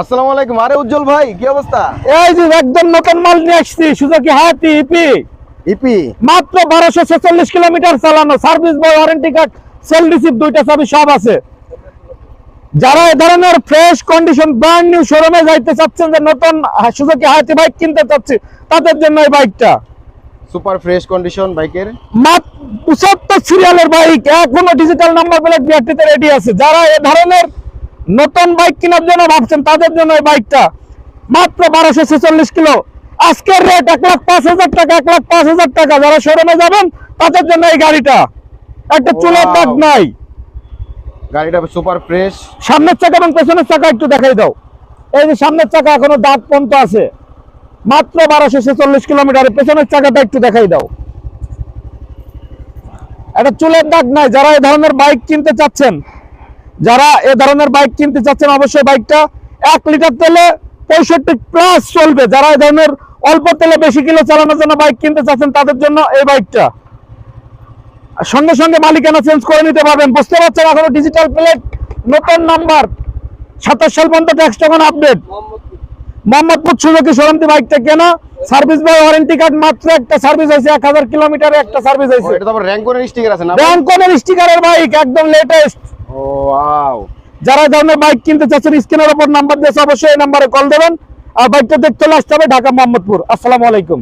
আসসালামু আলাইকুম। আরে উজ্জ্বল ভাই, কি অবস্থা? এই যে একদম নতুন মাল নিয়ে আসছি, সুজুকি হায়াতি ইপি। ইপি মাত্র 1246 কিলোমিটার চালানো, সার্ভিস বয়, ওয়ারেন্টি কার্ড, সেল রিসিপ্ট, দুইটা চাবি সব আছে। যারা এই ধরনের ফ্রেশ কন্ডিশন ব্র্যান্ড নিউ শোরুমে যাইতে চাচ্ছেন, যে নতুন সুজুকি হায়াতি বাইক কিনতে চাচ্ছে, তাদের জন্য এই বাইকটা। সুপার ফ্রেশ কন্ডিশন বাইকের, মাত্র 75 সিরিয়ালের বাইক, এখনো ডিজিটাল নাম্বার প্লেট বিআরটিতে রেডি আছে। যারা এই ধরনের নতুন বাইক কেনার জন্য ভাবছেন, তাদের জন্য এই বাইকটা। মাত্র 1246 কিলো, আজকের রেট 1,05,000 টাকা, 1,05,000 টাকা। যারা শোরুমে যাবেন তাদের জন্য এই গাড়িটা। একটা চুলের দাগ নাই, গাড়িটা সুপার ফ্রেশ। সামনের চাকা এবং পেছনের চাকা একটু দেখাই দাও। এই যে সামনের চাকা এখনো দাগ পর্যন্ত আছে। মাত্র 1246 কিলোমিটার, পেছনের চাকাটা একটু দেখাই দাও। একটা চুলের দাগ নাই। যারা এই ধরনের বাইক কিনতে চাচ্ছেন, অবশ্যই বাইকটা 1 লিটার তেলে 65 প্লাস চলবে। যারা এই ধরনের অল্প তেলে বেশি কিলো চালানোর জন্য বাইক কিনতে চাচ্ছেন, তাদের জন্য এই বাইকটা। সঙ্গে সঙ্গে মালিকানা চেঞ্জ করে নিতে পারবেন। বুঝতে পারছেন, এখনো ডিজিটাল প্লেট, নতুন নাম্বার, 27 সাল পর্যন্ত ট্যাক্স তখন আপডেট। মোহাম্মদপুর সুজুকি শোরুমটি বাইকটা কেনা, সার্ভিস বাই ওয়ারেন্টি কার্ড, মাত্র একটা সার্ভিস হয়েছে, 1000 কিলোমিটারে একটা সার্ভিস হয়েছে। এটা তো আবার র‍্যাঙ্কনের স্টিকার আছে না? র‍্যাঙ্কনের স্টিকারের বাইক, একদম লেটেস্ট। ও ওয়াও। যারা এই ধরনের বাইক কিনতে চাচ্ছেন, স্ক্রিনের উপর নাম্বার দিয়েছে, অবশ্যই এই নাম্বারে কল দেবেন। আর বাইকটা দেখতে হলে আসতে হবে ঢাকা মোহাম্মদপুর। আসসালামু আলাইকুম।